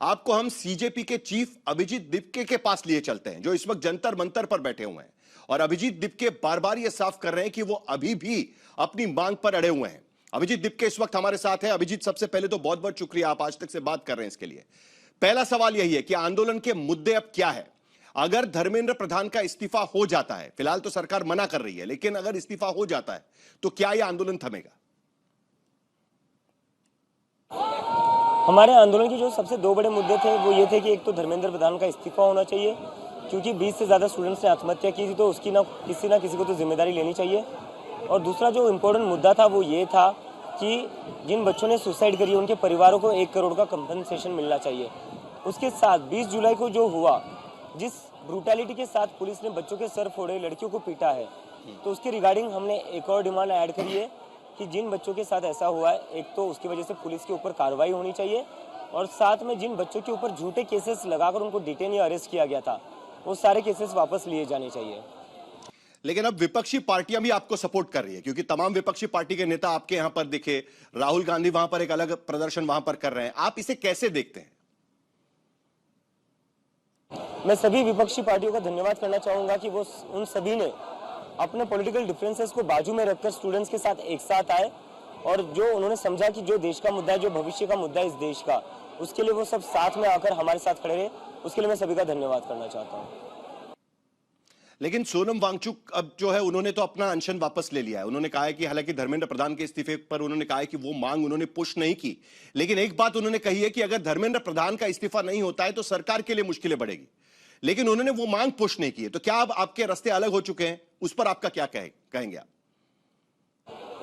आपको हम सीजेपी के चीफ अभिजीत दिपके के पास लिए चलते हैं, जो इस वक्त जंतर मंतर पर बैठे हुए हैं। और अभिजीत दिपके बार बार यह साफ कर रहे हैं कि वो अभी भी अपनी मांग पर अड़े हुए हैं। अभिजीत दिपके इस वक्त हमारे साथ है। अभिजीत, सबसे पहले तो बहुत बहुत शुक्रिया, आप आज तक से बात कर रहे हैं इसके लिए। पहला सवाल यही है कि आंदोलन के मुद्दे अब क्या है? अगर धर्मेंद्र प्रधान का इस्तीफा हो जाता है, फिलहाल तो सरकार मना कर रही है, लेकिन अगर इस्तीफा हो जाता है तो क्या यह आंदोलन थमेगा? हमारे आंदोलन के जो सबसे दो बड़े मुद्दे थे वो ये थे कि एक तो धर्मेंद्र प्रधान का इस्तीफा होना चाहिए, क्योंकि 20 से ज़्यादा स्टूडेंट्स ने आत्महत्या की थी, तो उसकी ना किसी को तो जिम्मेदारी लेनी चाहिए। और दूसरा जो इम्पोर्टेंट मुद्दा था वो ये था कि जिन बच्चों ने सुसाइड करी उनके परिवारों को 1 करोड़ का कंपनसेशन मिलना चाहिए। उसके साथ 20 जुलाई को जो हुआ, जिस ब्रूटैलिटी के साथ पुलिस ने बच्चों के सर फोड़े, लड़कियों को पीटा है, तो उसके रिगार्डिंग हमने एक और डिमांड ऐड करी है कि जिन बच्चों के साथ ऐसा हुआ है, एक तो उसकी वजह से पुलिस के ऊपर कार्रवाई होनी चाहिए, और साथ में जिन बच्चों के ऊपर झूठे केसेस लगाकर उनको डिटेन या अरेस्ट किया गया था, वो सारे केसेस वापस लिए जाने चाहिए। लेकिन अब विपक्षी पार्टियां भी आपको सपोर्ट कर रही है, क्योंकि तमाम विपक्षी पार्टी के नेता आपके यहां पर दिखे। राहुल गांधी वहां पर एक अलग प्रदर्शन वहां पर कर रहे हैं, आप इसे कैसे देखते हैं? मैं सभी विपक्षी पार्टियों का धन्यवाद करना चाहूंगा कि वो उन सभी ने अपने पॉलिटिकल डिफरेंसेस को बाजू में रखकर स्टूडेंट्स के साथ एक साथ आए, और जो उन्होंने समझा कि जो देश का मुद्दा है, जो भविष्य का मुद्दा है इस देश का, उसके लिए वो सब साथ में आकर हमारे साथ खड़े रहे। उसके लिए मैं सभी का धन्यवाद करना चाहता हूँ। लेकिन सोनम वांगचुक अब जो है, उन्होंने तो अपना अनशन वापस ले लिया है। उन्होंने कहा है कि हालांकि धर्मेंद्र प्रधान के इस्तीफे पर उन्होंने कहा है कि वो मांग उन्होंने पुश नहीं की, लेकिन एक बात उन्होंने कही है कि अगर धर्मेंद्र प्रधान का इस्तीफा नहीं होता है तो सरकार के लिए मुश्किलें बढ़ेगी। लेकिन उन्होंने वो मांग पुश नहीं की है। तो क्या अब आपके रास्ते अलग हो चुके हैं? उस पर आपका क्या कहेंगे आप?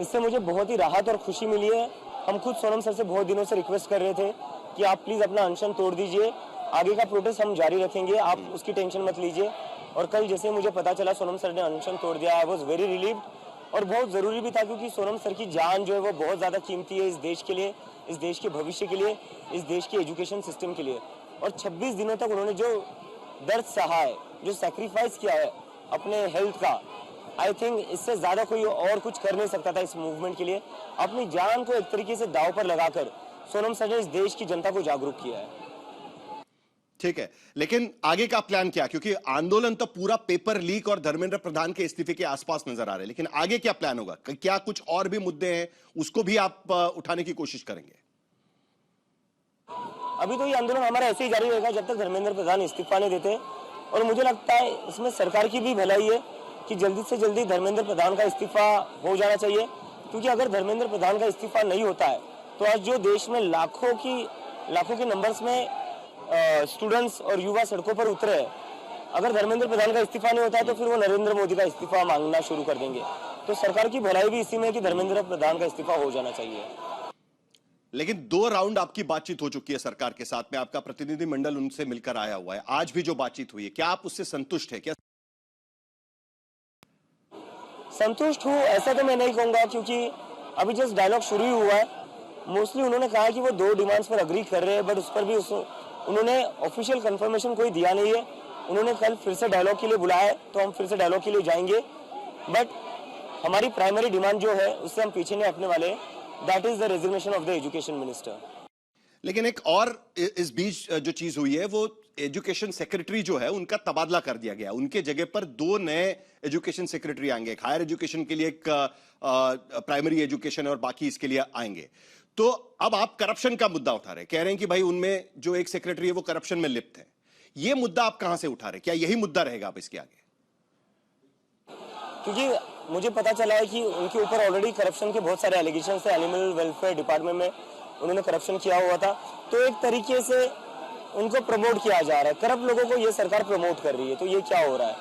इससे मुझे बहुत ही राहत और खुशी मिली है। हम खुद सोनम सर से बहुत दिनों से रिक्वेस्ट कर रहे थे कि आप प्लीज अपना अनशन तोड़ दीजिए, आगे का प्रोटेस्ट हम जारी रखेंगे, आप उसकी टेंशन मत लीजिए। और कल जैसे मुझे पता चला सोनम सर ने अनशन तोड़ दिया, आई वॉज वेरी रिलीव्ड, और बहुत जरूरी भी था, क्योंकि सोनम सर की जान जो है वो बहुत ज्यादा कीमती है इस देश के लिए, इस देश के भविष्य के लिए, इस देश के एजुकेशन सिस्टम के लिए। और 26 दिनों तक उन्होंने जो दर्द सहा है, जो सैक्रिफाइस किया है अपने हेल्थ का, आई थिंक इससे ज्यादा कोई और कुछ कर नहीं सकता था इस मूवमेंट के लिए। अपनी जान को एक तरीके से दांव पर लगाकर सोनम सर ने इस देश की जनता को जागरूक किया है। ठीक है, लेकिन आगे का प्लान क्या? क्योंकि आंदोलन तो पूरा पेपर लीक और धर्मेंद्र प्रधान के इस्तीफे के आसपास नजर आ रहे हैं, लेकिन आगे क्या प्लान होगा? क्या कुछ और भी मुद्दे हैं, उसको भी आप उठाने की कोशिश करेंगे? अभी तो ये आंदोलन हमारा ऐसे ही जारी रहेगा जब तक धर्मेंद्र प्रधान इस्तीफा नहीं देते, और मुझे लगता है इसमें सरकार की भी भलाई है कि जल्दी से जल्दी धर्मेंद्र प्रधान का इस्तीफा हो जाना चाहिए। क्योंकि अगर धर्मेंद्र प्रधान का इस्तीफा नहीं होता है तो आज जो देश में लाखों के नंबर्स में स्टूडेंट्स और युवा सड़कों पर उतरे हैं, अगर धर्मेंद्र प्रधान का इस्तीफा नहीं होता है तो फिर वो नरेंद्र मोदी का इस्तीफा मांगना शुरू कर देंगे। तो सरकार की भलाई भी इसी में कि धर्मेंद्र प्रधान का इस्तीफा हो जाना चाहिए। लेकिन 2 राउंड आपकी बातचीत हो चुकी है सरकार के साथ में, आपका प्रतिनिधिमंडल उनसे मिलकर आया हुआ है, आज भी जो बातचीत हुई है, क्या आप उससे संतुष्ट है? क्या संतुष्ट हूँ ऐसा तो मैं नहीं कहूंगा, क्योंकि अभी जस्ट डायलॉग शुरू ही हुआ है। मोस्टली उन्होंने कहा कि वो 2 डिमांड्स पर अग्री कर रहे हैं, बट उस पर भी उन्होंने ऑफिशियल कंफर्मेशन कोई दिया नहीं है। उन्होंने कल फिर से डायलॉग के लिए बुलाया है, तो हम फिर से डायलॉग के लिए जाएंगे, बट हमारी प्राइमरी डिमांड जो है उससे हम पीछे नहीं हटने वाले, that is the resignation of the education minister. लेकिन एक और इस बीच जो चीज हुई है, वो एजुकेशन सेक्रेटरी जो है उनका तबादला कर दिया गया। उनके जगह पर 2 नए एजुकेशन सेक्रेटरी आएंगे, एक हायर एजुकेशन के लिए, एक प्राइमरी एजुकेशन, और बाकी इसके लिए आएंगे। तो अब आप करप्शन का मुद्दा उठा रहे हैं, कह रहे हैं कि भाई उनमें जो एक सेक्रेटरी है वो करप्शन में लिप्त है। ये मुद्दा आप कहां से उठा रहे हैं? क्या यही मुद्दा रहेगा आप इसके आगे? क्योंकि मुझे पता चला है कि उनके ऊपर ऑलरेडी करप्शन के बहुत सारे एलिगेशन थे। एनिमल वेलफेयर डिपार्टमेंट में उन्होंने करप्शन किया हुआ था, तो एक तरीके से उनको प्रमोट किया जा रहा है। करप्ट लोगों को ये सरकार प्रमोट कर रही है, तो ये क्या हो रहा है?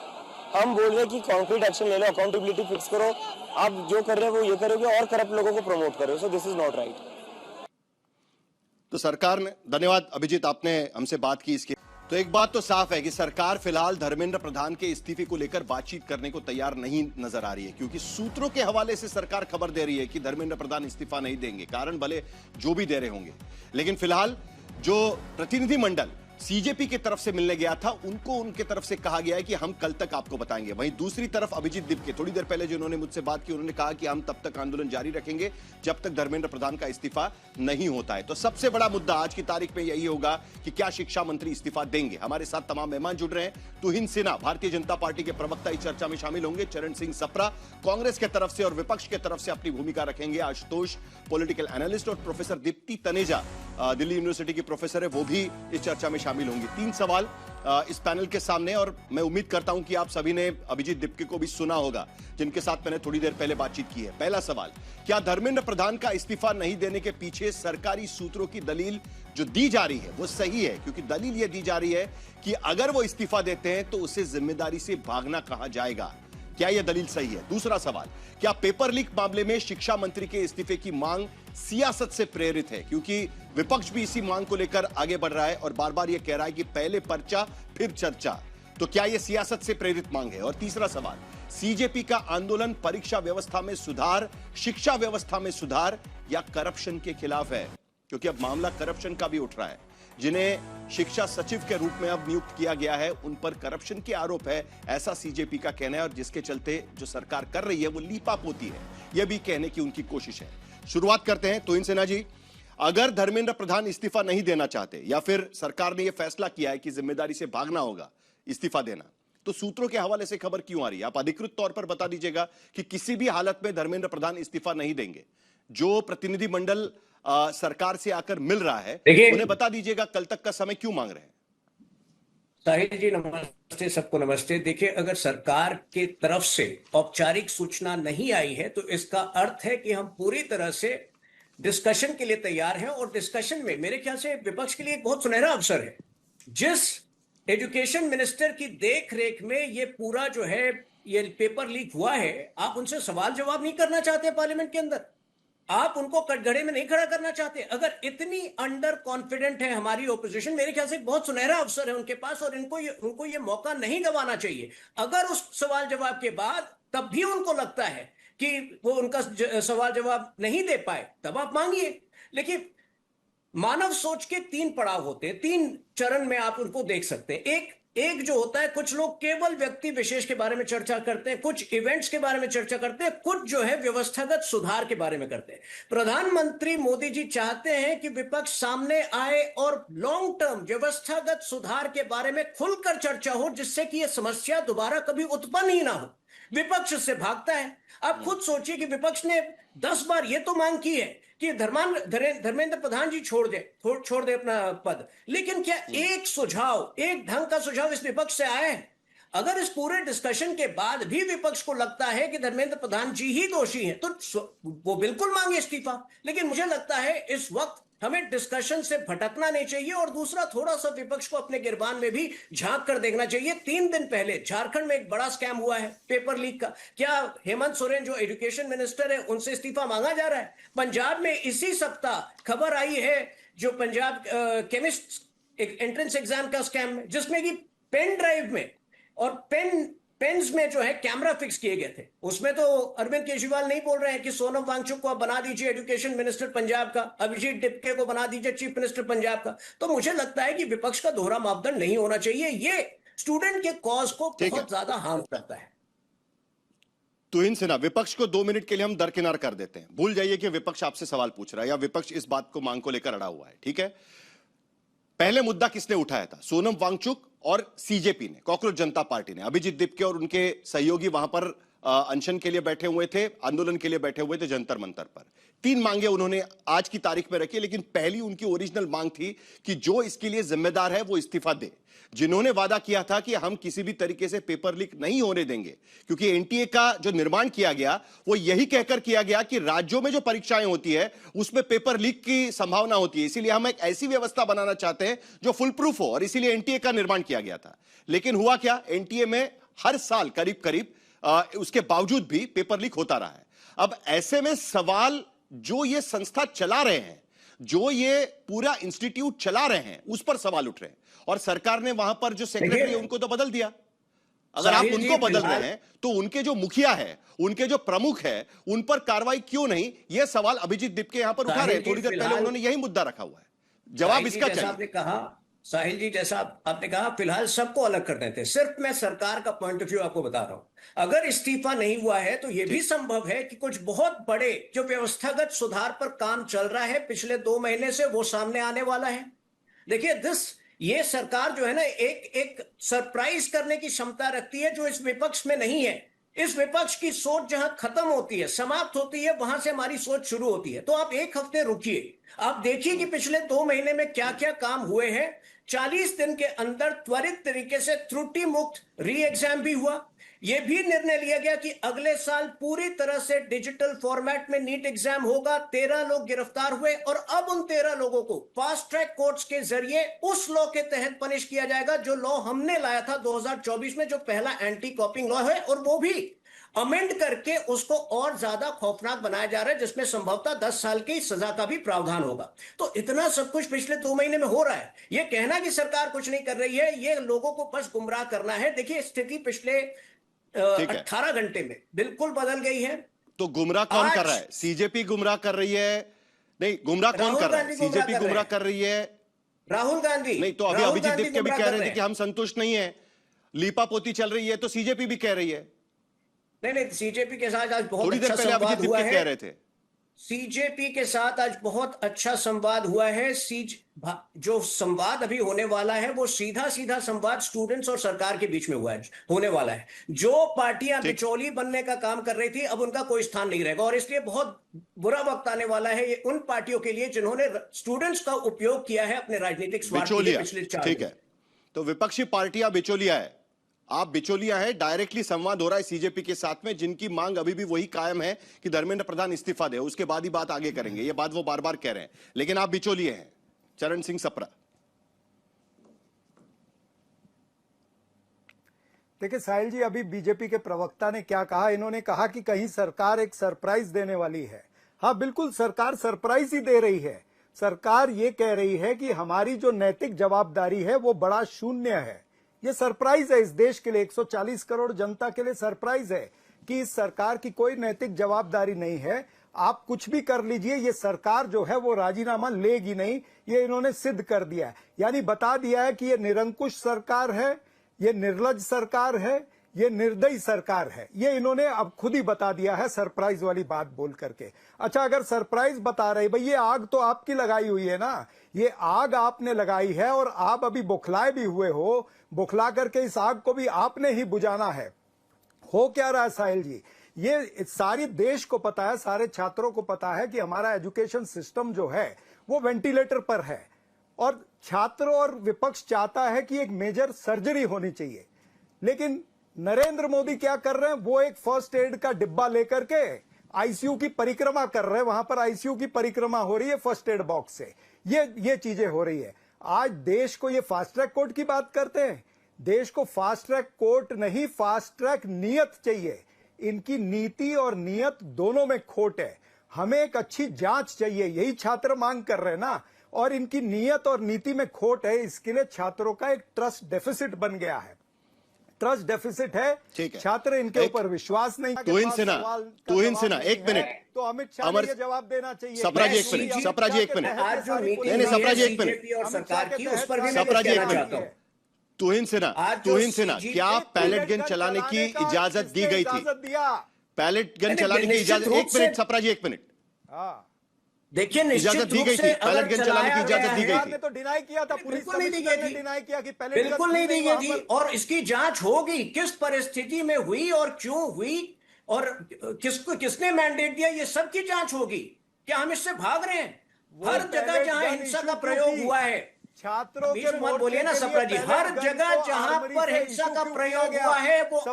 हम बोल रहे हैं कि कॉन्क्रीट एक्शन ले लो, अकाउंटेबिलिटी फिक्स करो, आप जो कर रहे हो वो ये करोगे और करप्ट लोगों को प्रमोट कर रहे हो, so this is not right. तो सरकार ने, धन्यवाद अभिजीत, आपने हमसे बात की इसके। तो एक बात तो साफ है कि सरकार फिलहाल धर्मेंद्र प्रधान के इस्तीफे को लेकर बातचीत करने को तैयार नहीं नजर आ रही है, क्योंकि सूत्रों के हवाले से सरकार खबर दे रही है कि धर्मेंद्र प्रधान इस्तीफा नहीं देंगे, कारण भले जो भी दे रहे होंगे। लेकिन फिलहाल जो प्रतिनिधिमंडल सीजेपी की तरफ से मिलने गया था, उनको उनके तरफ से कहा गया है कि हम कल तक आपको बताएंगे। वहीं दूसरी तरफ अभिजीत दिपके, थोड़ी देर पहले जिन्होंने मुझसे बात की, उन्होंने कहा कि हम तब तक आंदोलन जारी रखेंगे जब तक धर्मेंद्र प्रधान का इस्तीफा नहीं होता है। तो सबसे बड़ा मुद्दा आज की तारीख में यही होगा कि क्या शिक्षा मंत्री इस्तीफा देंगे। हमारे साथ तमाम मेहमान जुड़ रहे हैं। तुहिन सिन्हा भारतीय जनता पार्टी के प्रवक्ता इस चर्चा में शामिल होंगे। चरण सिंह सप्रा कांग्रेस के तरफ से और विपक्ष के तरफ से अपनी भूमिका रखेंगे। आशुतोष पॉलिटिकल एनालिस्ट और प्रोफेसर दीप्ति तनेजा दिल्ली यूनिवर्सिटी की प्रोफेसर है, वो भी इस चर्चा में शामिल होंगी। 3 सवाल इस पैनल के सामने, और मैं उम्मीद करता हूं कि आप सभी ने अभिजीत दिपके को भी सुना होगा, जिनके साथ मैंने थोड़ी देर पहले बातचीत की है। पहला सवाल, क्या धर्मेंद्र प्रधान का इस्तीफा नहीं देने के पीछे सरकारी सूत्रों की दलील जो दी जा रही है वो सही है? क्योंकि दलील यह दी जा रही है कि अगर वो इस्तीफा देते हैं तो उसे जिम्मेदारी से भागना कहा जाएगा। क्या यह दलील सही है? दूसरा सवाल, क्या पेपर लीक मामले में शिक्षा मंत्री के इस्तीफे की मांग सियासत से प्रेरित है? क्योंकि विपक्ष भी इसी मांग को लेकर आगे बढ़ रहा है और बार बार यह कह रहा है कि पहले पर्चा फिर चर्चा। तो क्या यह सियासत से प्रेरित मांग है? और तीसरा सवाल, सीजेपी का आंदोलन परीक्षा व्यवस्था में सुधार, शिक्षा व्यवस्था में सुधार या करप्शन के खिलाफ है? क्योंकि अब मामला करप्शन का भी उठ रहा है। जिन्हें शिक्षा सचिव के रूप में अब नियुक्त किया गया है, उन पर करप्शन के आरोप है, ऐसा सीजेपी का कहना है। और जिसके चलते जो सरकार कर रही है वो लीपापोती है, यह भी कहने की उनकी कोशिश है। शुरुआत करते हैं तुहिन सिन्हा जी। अगर धर्मेंद्र प्रधान इस्तीफा नहीं देना चाहते या फिर सरकार ने यह फैसला किया है कि जिम्मेदारी से भागना होगा, इस्तीफा देना, तो सूत्रों के हवाले से खबर क्यों आ रही है? आप अधिकृत तौर पर बता दीजिएगा कि किसी भी हालत में धर्मेंद्र प्रधान इस्तीफा नहीं देंगे। जो प्रतिनिधिमंडल सरकार से आकर मिल रहा है, उन्हें बता दीजिएगा कल तक का समय क्यों मांग रहे हैं। साहिल जी नमस्ते, सबको नमस्ते। देखिए, अगर सरकार की तरफ से औपचारिक सूचना नहीं आई है तो इसका अर्थ है कि हम पूरी तरह से डिस्कशन के लिए तैयार हैं। और डिस्कशन में मेरे ख्याल से विपक्ष के लिए एक बहुत सुनहरा अवसर है। जिस एजुकेशन मिनिस्टर की देख रेख में ये पूरा जो है ये पेपर लीक हुआ है, आप उनसे सवाल जवाब नहीं करना चाहते पार्लियामेंट के अंदर, आप उनको कटघरे में नहीं खड़ा करना चाहते। अगर इतनी अंडर कॉन्फिडेंट है हमारी ओपोजिशन, मेरे ख्याल से बहुत सुनहरा अवसर है उनके पास और उनको ये मौका नहीं गंवाना चाहिए। अगर उस सवाल जवाब के बाद तब भी उनको लगता है कि वो उनका सवाल जवाब नहीं दे पाए, तब आप मांगिए। लेकिन मानव सोच के 3 पड़ाव होते हैं, 3 चरण में आप उनको देख सकते हैं। एक जो होता है, कुछ लोग केवल व्यक्ति विशेष के बारे में चर्चा करते हैं, कुछ इवेंट्स के बारे में चर्चा करते हैं, कुछ जो है व्यवस्थागत सुधार के बारे में करते हैं। प्रधानमंत्री मोदी जी चाहते हैं कि विपक्ष सामने आए और लॉन्ग टर्म व्यवस्थागत सुधार के बारे में खुलकर चर्चा हो, जिससे कि यह समस्या दोबारा कभी उत्पन्न ही ना हो। विपक्ष से भागता है। आप खुद सोचिए कि विपक्ष ने 10 बार यह तो मांग की है कि धर्मेंद्र प्रधान जी छोड़ दे अपना पद, लेकिन क्या एक सुझाव, एक ढंग का सुझाव इस विपक्ष से आया है? अगर इस पूरे डिस्कशन के बाद भी विपक्ष को लगता है कि धर्मेंद्र प्रधान जी ही दोषी हैं, तो वो बिल्कुल मांगे इस्तीफा। लेकिन मुझे लगता है इस वक्त हमें डिस्कशन से भटकना नहीं चाहिए। और दूसरा, थोड़ा सा विपक्ष को अपने गिरबान में भी झांक कर देखना चाहिए। 3 दिन पहले झारखंड में एक बड़ा स्कैम हुआ है पेपर लीक का। क्या हेमंत सोरेन जो एजुकेशन मिनिस्टर है, उनसे इस्तीफा मांगा जा रहा है? पंजाब में इसी सप्ताह खबर आई है, जो पंजाब केमिस्ट एंट्रेंस एग्जाम का स्कैम, जिसमें कि पेन ड्राइव में और पेन्स में जो है कैमरा फिक्स किए गए थे। उसमें तो अरविंद केजरीवाल नहीं बोल रहे हैं कि सोनम वांगचुक को आप बना दीजिए एजुकेशन मिनिस्टर पंजाब का, अभिजीत दिपके को बना दीजिए चीफ मिनिस्टर पंजाब का। तो मुझे लगता है कि विपक्ष का दोहरा मापदंड नहीं होना चाहिए। ये स्टूडेंट के कॉज को बहुत ज्यादा हार्म करता है। तुहिन सिन्हा, विपक्ष को 2 मिनट के लिए हम दरकिनार कर देते हैं। भूल जाइए कि विपक्ष आपसे सवाल पूछ रहा है या विपक्ष इस बात को मांग को लेकर अड़ा हुआ है, ठीक है? पहले मुद्दा किसने उठाया था? सोनम वांगचुक और सीजेपी ने, कॉकरोच जनता पार्टी ने। अभिजीत दिपके और उनके सहयोगी वहां पर अनशन के लिए बैठे हुए थे, आंदोलन के लिए बैठे हुए थे जंतर मंतर पर। 3 मांगे उन्होंने आज की तारीख में रखी, लेकिन पहली उनकी ओरिजिनल मांग थी कि जो इसके लिए जिम्मेदार है वो इस्तीफा दे। जिन्होंने वादा किया था कि हम किसी भी तरीके से पेपर लीक नहीं होने देंगे, क्योंकि एनटीए का जो निर्माण किया गया वो यही कहकर किया गया कि राज्यों में जो परीक्षाएं होती है उसमें पेपर लीक की संभावना होती है, इसीलिए हम एक ऐसी व्यवस्था बनाना चाहते हैं जो फुल प्रूफ हो, और इसीलिए एनटीए का निर्माण किया गया था। लेकिन हुआ क्या? एनटीए में हर साल करीब करीब उसके बावजूद भी पेपर लीक होता रहा है। अब ऐसे में सवाल, जो ये संस्था चला रहे हैं, जो ये पूरा इंस्टीट्यूट चला रहे हैं, उस पर सवाल उठ रहे हैं। और सरकार ने वहां पर जो सेक्रेटरी है उनको तो बदल दिया। अगर आप उनको बदल रहे हैं तो उनके जो मुखिया है, उनके जो प्रमुख है, उन पर कार्रवाई क्यों नहीं? यह सवाल अभिजीत दिपके यहां पर उठा रहे हैं। थोड़ी देर पहले उन्होंने यही मुद्दा रखा हुआ है। जवाब इसका चाहिए। आपने कहा साहिल जी, जैसा आपने कहा, फिलहाल सबको अलग कर देते हैं। सिर्फ मैं सरकार का पॉइंट ऑफ व्यू आपको बता रहा हूं। अगर इस्तीफा नहीं हुआ है तो यह भी संभव है कि कुछ बहुत बड़े जो व्यवस्थागत सुधार पर काम चल रहा है पिछले 2 महीने से, वो सामने आने वाला है। देखिए, ये सरकार जो है ना, एक एक सरप्राइज करने की क्षमता रखती है जो इस विपक्ष में नहीं है। इस विपक्ष की सोच जहां खत्म होती है, समाप्त होती है, वहां से हमारी सोच शुरू होती है। तो आप एक हफ्ते रुकिए, आप देखिए कि पिछले 2 महीने में क्या क्या काम हुए हैं। 40 दिन के अंदर त्वरित तरीके से त्रुटि मुक्त री एग्जाम भी हुआ। यह भी निर्णय लिया गया कि अगले साल पूरी तरह से डिजिटल फॉर्मेट में नीट एग्जाम होगा। 13 लोग गिरफ्तार हुए और अब उन 13 लोगों को फास्ट ट्रैक कोर्ट्स के जरिए उस लॉ के तहत पनिश किया जाएगा जो लॉ हमने लाया था 2024 में, जो पहला एंटी कॉपिंग लॉ है, और वो भी अमेंड करके उसको और ज्यादा खौफनाक बनाया जा रहा है, जिसमें संभवतः 10 साल की सजा का भी प्रावधान होगा। तो इतना सब कुछ पिछले 2 महीने में हो रहा है। यह कहना कि सरकार कुछ नहीं कर रही है, ये लोगों को बस गुमराह करना है। देखिए, स्थिति पिछले 18 घंटे में बिल्कुल बदल गई है। तो गुमराह कौन कर रहा है? सीजेपी गुमराह कर रही है? नहीं, गुमराह कौन कर रहा है? सीजेपी गुमराह कर रही है? राहुल गांधी। नहीं, तो अभी अभिजीत दीपके भी कह रहे थे कि हम संतुष्ट नहीं है, लीपापोती चल रही है, तो सीजेपी भी कह रही है। नहीं, सीजेपी के साथ आज बहुत थोड़ी देर अच्छा पहले अभिजीत संवाद हुआ दीपके है। कह रहे थे। सीजेपी के साथ आज बहुत अच्छा संवाद हुआ है। जो संवाद अभी होने वाला है वो सीधा सीधा संवाद स्टूडेंट्स और सरकार के बीच में होने वाला है। जो पार्टियां बिचौली बनने का काम कर रही थी, अब उनका कोई स्थान नहीं रहेगा, और इसलिए बहुत बुरा वक्त आने वाला है ये उन पार्टियों के लिए जिन्होंने स्टूडेंट्स का उपयोग किया है अपने राजनीतिक स्वार्थ के लिए पिछले 4 ठीक है, तो विपक्षी पार्टियां बिचौलिया है, आप बिचौलिया है। डायरेक्टली संवाद हो रहा है सीजेपी के साथ में, जिनकी मांग अभी भी वही कायम है कि धर्मेंद्र प्रधान इस्तीफा दे, उसके बाद ही बात आगे करेंगे। ये बात वो बार बार कह रहे हैं, लेकिन आप बिचौलिए हैं। चरण सिंह सप्रा। देखिए साहिल जी, अभी बीजेपी के प्रवक्ता ने क्या कहा, इन्होंने कहा कि कहीं सरकार एक सरप्राइज देने वाली है। हाँ बिल्कुल, सरकार सरप्राइज ही दे रही है। सरकार ये कह रही है कि हमारी जो नैतिक जवाबदारी है वो बड़ा शून्य है। ये सरप्राइज है इस देश के लिए, 140 करोड़ जनता के लिए सरप्राइज है कि इस सरकार की कोई नैतिक जवाबदारी नहीं है। आप कुछ भी कर लीजिए, ये सरकार जो है वो राजीनामा लेगी नहीं, ये इन्होंने सिद्ध कर दिया है। यानी बता दिया है कि ये निरंकुश सरकार है, ये निर्लज सरकार है, ये निर्दयी सरकार है। ये इन्होंने अब खुद ही बता दिया है सरप्राइज वाली बात बोल करके। अच्छा, अगर सरप्राइज बता रहे भाई, ये आग तो आपकी लगाई हुई है ना, ये आग आपने लगाई है और आप अभी बुखलाए भी हुए हो। बुखला करके इस आग को भी आपने ही बुझाना है। हो क्या रहा है साहिल जी, ये सारी देश को पता है, सारे छात्रों को पता है कि हमारा एजुकेशन सिस्टम जो है वो वेंटिलेटर पर है, और छात्र और विपक्ष चाहता है कि एक मेजर सर्जरी होनी चाहिए। लेकिन नरेंद्र मोदी क्या कर रहे हैं, वो एक फर्स्ट एड का डिब्बा लेकर के आईसीयू की परिक्रमा कर रहे हैं। वहां पर आईसीयू की परिक्रमा हो रही है फर्स्ट एड बॉक्स से। ये चीजें हो रही है। आज देश को ये फास्ट ट्रैक कोर्ट की बात करते हैं, देश को फास्ट ट्रैक कोर्ट नहीं, फास्ट ट्रैक नियत चाहिए। इनकी नीति और नियत दोनों में खोट है। हमें एक अच्छी जांच चाहिए, यही छात्र मांग कर रहे हैं ना, और इनकी नियत और नीति में खोट है। इसके लिए छात्रों का एक ट्रस्ट डेफिसिट बन गया है। ट्रस्ट डेफिसिट है, छात्र इनके ऊपर विश्वास नहीं। तुहिन सिन्हा एक मिनट, तो अमित शाह को जवाब देना चाहिए। सप्रा जी एक मिनट, सप्रा जी एक मिनट, नहीं सप्रा जी एक मिनट, सप्रा जी एक मिनट। तुहिन सिन्हा, क्या पैलेट गन चलाने की इजाजत दी गई थी? पैलेट गन चलाने की इजाजत, एक मिनट सप्रा जी, एक मिनट। देखिए, इजाजत दी गई थी, पैलेट गन चलाने की इजाजत दी गई थी। तो डिनाई किया था, बिल्कुल नहीं दी गई थी, डिनाई किया कि पैलेट बिल्कुल नहीं दी गई थी। और इसकी जांच होगी, किस परिस्थिति में हुई और क्यों हुई और किसने मैंडेट दिया, ये सब की जांच होगी। क्या हम इससे भाग रहे हैं? हर जगह जहां हिंसा का प्रयोग हुआ है, छात्रों के मत बोलिए ना सप्रा जी, हर जगह जहां पर हिंसा का प्रयोग हुआ है वो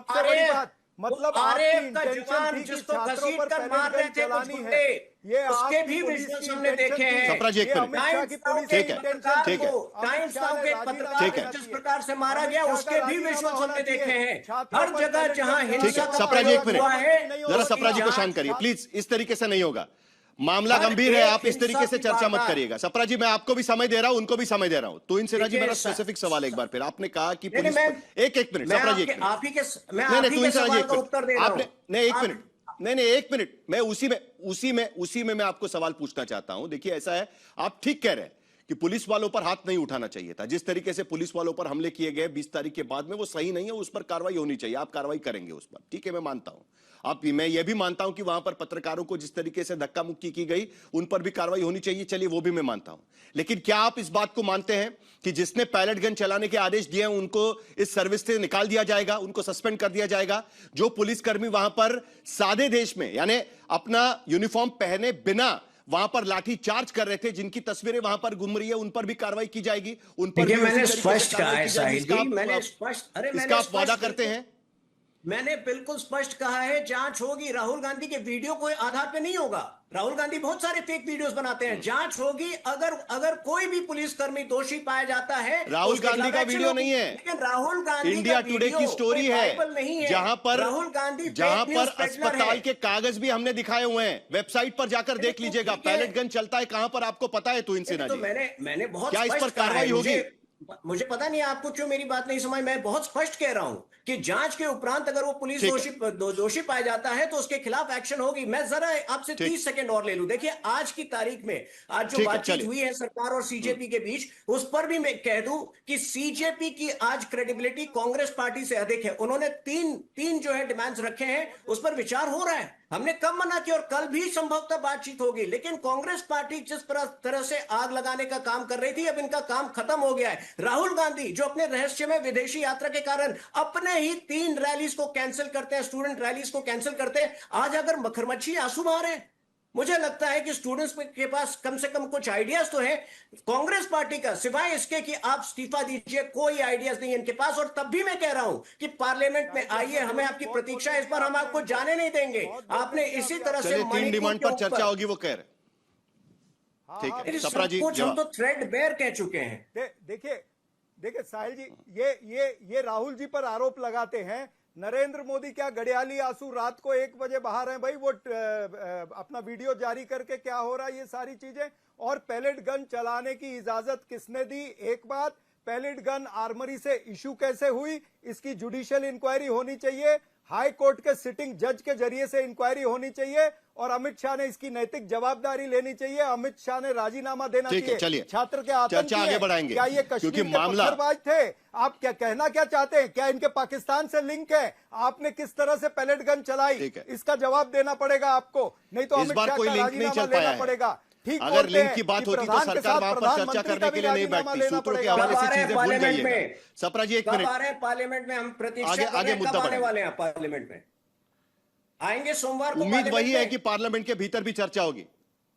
मतलब आरएएफ का जवान जिसको घसीट कर मार रहे थे कुछ गुंडे, उसके भी विजुअल्स हमने देखे हैं। सप्रा जी एक मिनट, ठीक है, ठीक है, टाइम्स नाउ के पत्रकार को जिस प्रकार से मारा गया उसके भी विजुअल्स हमने देखे हैं। हर जगह जहां हिंसा का सप्रा जी एक प्रयोग हुआ है, मिनट, जरा सप्रा जी को शांत करिए प्लीज। इस तरीके से नहीं होगा, मामला गंभीर है, आप इस तरीके से चर्चा मत करिएगा। सप्रा जी, मैं आपको भी समय दे रहा हूं, उनको भी समय दे रहा हूं। तो इन सिन्हा जी, मेरा स्पेसिफिक सवाल एक बार फिर, आपने कहा कि पुलिस, एक मिनट सप्रा जी, एक मिनट, आप ही के सवाल का उत्तर दे रहा हूं। नहीं एक मिनट, नहीं एक मिनट, मैं उसी में मैं आपको सवाल पूछना चाहता हूं। देखिए ऐसा है, आप ठीक कह रहे हैं कि पुलिस वालों पर हाथ नहीं उठाना चाहिए था। जिस तरीके से पुलिस वालों पर हमले किए गए 20 तारीख के बाद में, वो सही नहीं है, उस पर कार्रवाई होनी चाहिए। आप कार्रवाई करेंगे उस पर, ठीक है, मैं मानता हूं। मैं ये भी मानता हूं कि वहां पर पत्रकारों को जिस तरीके से धक्का मुक्की की गई, उन पर भी कार्रवाई होनी चाहिए, चलिए वो भी मैं मानता हूं। लेकिन क्या आप इस बात को मानते हैं कि जिसने पैलेट गन चलाने के आदेश दिए हैं उनको इस सर्विस से निकाल दिया जाएगा, उनको सस्पेंड कर दिया जाएगा? जो पुलिसकर्मी वहां पर सादे देश में, यानी अपना यूनिफॉर्म पहने बिना वहां पर लाठी चार्ज कर रहे थे, जिनकी तस्वीरें वहां पर घूम रही है, उन पर भी कार्रवाई की जाएगी? उन पर भी मैंने उसी तरीके से स्पष्ट कहा कार्रवाई है की जाएगी? साहिल जी, मैंने स्पष्ट, इसका आप वादा करते हैं? मैंने बिल्कुल स्पष्ट कहा है, जांच होगी। राहुल गांधी के वीडियो कोई आधार पे नहीं होगा। राहुल गांधी बहुत सारे फेक वीडियोस बनाते हैं। जांच होगी। अगर कोई भी पुलिसकर्मी दोषी पाया जाता है, राहुल गांधी का वीडियो नहीं है, लेकिन राहुल गांधी इंडिया टुडे की स्टोरी है, जहां पर राहुल गांधी अस्पताल के कागज भी हमने दिखाए हुए हैं। वेबसाइट पर जाकर देख लीजिएगा, पैलेट गन चलता है कहां पर, आपको पता है? तो इनसे ना, तो मैंने बहुत क्या इस पर स्पष्ट कहा है। कार्रवाई होगी? मुझे पता नहीं आपको क्यों मेरी बात नहीं समझ। मैं बहुत स्पष्ट कह रहा हूं कि जांच के उपरांत अगर वो पुलिस दोषी पाया जाता है तो उसके खिलाफ एक्शन होगी। मैं जरा आपसे 30 सेकंड और ले लूं। देखिए, आज की तारीख में आज जो बातचीत हुई है सरकार और सीजेपी के बीच, उस पर भी मैं कह दूं कि सीजेपी की आज क्रेडिबिलिटी कांग्रेस पार्टी से अधिक है। उन्होंने तीन जो है डिमांड्स रखे हैं, उस पर विचार हो रहा है। हमने कब मना किया, और कल भी संभवतः बातचीत होगी। लेकिन कांग्रेस पार्टी जिस तरह से आग लगाने का काम कर रही थी, अब इनका काम खत्म हो गया है। राहुल गांधी जो अपने रहस्य में विदेशी यात्रा के कारण अपने ही 3 रैलीज को कैंसिल करते हैं, स्टूडेंट रैलीज को कैंसिल करते हैं, आज अगर मगरमच्छी आंसू बहा रहे हैं। मुझे लगता है कि स्टूडेंट्स के पास कम से कम कुछ आइडियाज तो है। कांग्रेस पार्टी का सिवाय इसके कि आप इस्तीफा दीजिए, कोई आइडियाज नहीं है इनके पास। और तब भी मैं कह रहा हूं कि पार्लियामेंट में आइए, हमें आपकी प्रतीक्षा है, इस पर हम आपको जाने नहीं देंगे। आपने इसी तरह से 3 डिमांड पर चर्चा होगी, वो कह रहे। ठीक है सप्रा जी, कुछ हम तो थ्रेड बेयर कह चुके हैं। देखिए साहिल जी, ये राहुल जी पर आरोप लगाते हैं नरेंद्र मोदी क्या गड़ियाली आंसू रात को 1 बजे बाहर हैं भाई, वो अपना वीडियो जारी करके क्या हो रहा है, ये सारी चीजें। और पैलेट गन चलाने की इजाजत किसने दी? एक बात, पैलेट गन आर्मरी से इशू कैसे हुई, इसकी जुडिशियल इंक्वायरी होनी चाहिए, हाई कोर्ट के सिटिंग जज के जरिए से इंक्वायरी होनी चाहिए, और अमित शाह ने इसकी नैतिक जवाबदारी लेनी चाहिए। अमित शाह ने राजीनामा देना चाहिए। छात्र के आतंकी आगे बढ़ाएंगे, क्या ये कश्मीर के पत्थरबाज थे? आप क्या कहना क्या चाहते हैं? क्या इनके पाकिस्तान से लिंक है? आपने किस तरह से पैलेट गन चलाई, इसका जवाब देना पड़ेगा आपको, नहीं तो अमित शाह का राजीनामा लेना पड़ेगा। ठीक, अगर लिंक की बात होती तो सरकार वहां पर चर्चा करने के लिए नहीं बैठती। सूत्रों के हवाले से चीजें भूल गई है। सप्रा जी, 1 मिनट, पार्लियामेंट में हम प्रतीक्षा आगे मुद्दा आने वाले हैं। पार्लियामेंट में आएंगे सोमवार को। उम्मीद वही है कि पार्लियामेंट के भीतर भी चर्चा होगी।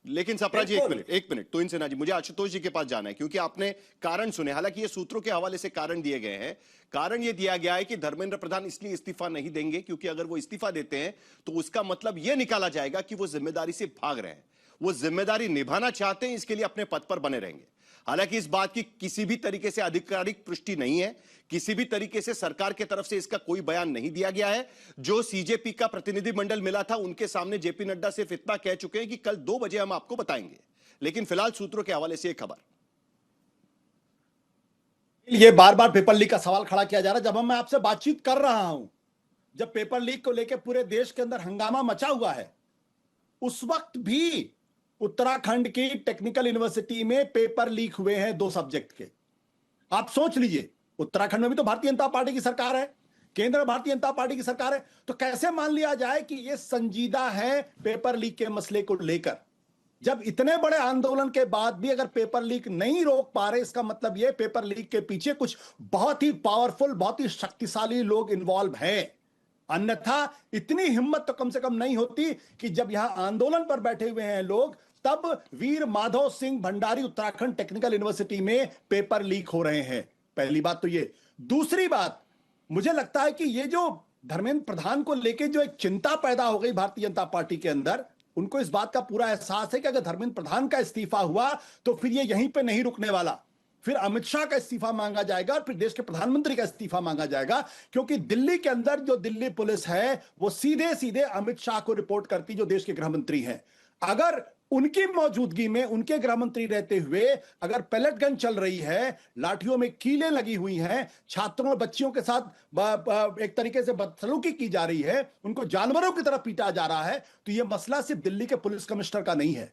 लेकिन सप्रा जी, 1 मिनट तो इनसे ना जी, मुझे आशुतोष जी के पास जाना है, क्योंकि आपने कारण सुने। हालांकि ये सूत्रों के हवाले से कारण दिए गए हैं। कारण ये दिया गया है कि धर्मेंद्र प्रधान इसलिए इस्तीफा नहीं देंगे क्योंकि अगर वो इस्तीफा देते हैं तो उसका मतलब यह निकाला जाएगा कि वो जिम्मेदारी से भाग रहे हैं। वो जिम्मेदारी निभाना चाहते हैं, इसके लिए अपने पद पर बने रहेंगे। हालांकि इस बात की किसी भी तरीके से आधिकारिक पुष्टि नहीं है, किसी भी तरीके से सरकार की तरफ से इसका कोई बयान नहीं दिया गया है। जो सीजेपी का प्रतिनिधिमंडल मिला था, उनके सामने जेपी नड्डा सिर्फ इतना कह चुके हैं कि कल 2 बजे हम आपको बताएंगे। लेकिन फिलहाल सूत्रों के हवाले से एक खबर, ये बार बार पेपर लीक का सवाल खड़ा किया जा रहा है। जब मैं आपसे बातचीत कर रहा हूं, जब पेपर लीक को लेकर पूरे देश के अंदर हंगामा मचा हुआ है, उस वक्त भी उत्तराखंड की टेक्निकल यूनिवर्सिटी में पेपर लीक हुए हैं 2 सब्जेक्ट के। आप सोच लीजिए, उत्तराखंड में भी तो भारतीय जनता पार्टी की सरकार है, केंद्र में भारतीय जनता पार्टी की सरकार है, तो कैसे मान लिया जाए कि यह संजीदा है पेपर लीक के मसले को लेकर? जब इतने बड़े आंदोलन के बाद भी अगर पेपर लीक नहीं रोक पा रहे, इसका मतलब यह पेपर लीक के पीछे कुछ बहुत ही पावरफुल, बहुत ही शक्तिशाली लोग इन्वॉल्व हैं। अन्यथा इतनी हिम्मत तो कम से कम नहीं होती कि जब यहां आंदोलन पर बैठे हुए हैं लोग, तब वीर माधव सिंह भंडारी उत्तराखंड टेक्निकल यूनिवर्सिटी में पेपर लीक हो रहे हैं। पहली बात तो ये। दूसरी बात, मुझे लगता है कि ये जो धर्मेंद्र प्रधान को लेकर जो एक चिंता पैदा हो गई भारतीय जनता पार्टी के अंदर, उनको इस बात का पूरा एहसास है कि अगर धर्मेंद्र प्रधान का इस्तीफा हुआ तो फिर ये यहीं पे नहीं रुकने वाला, फिर अमित शाह का इस्तीफा मांगा जाएगा और फिर देश के प्रधानमंत्री का इस्तीफा मांगा जाएगा। क्योंकि दिल्ली के अंदर जो दिल्ली पुलिस है वो सीधे सीधे अमित शाह को रिपोर्ट करती, जो देश के गृह मंत्री हैं। अगर उनकी मौजूदगी में, उनके गृह मंत्री रहते हुए अगर पैलेट गन चल रही है, लाठियों में कीलें लगी हुई हैं, छात्रों और बच्चियों के साथ एक तरीके से बदसलूकी की जा रही है, उनको जानवरों की तरह पीटा जा रहा है, तो यह मसला सिर्फ दिल्ली के पुलिस कमिश्नर का नहीं है,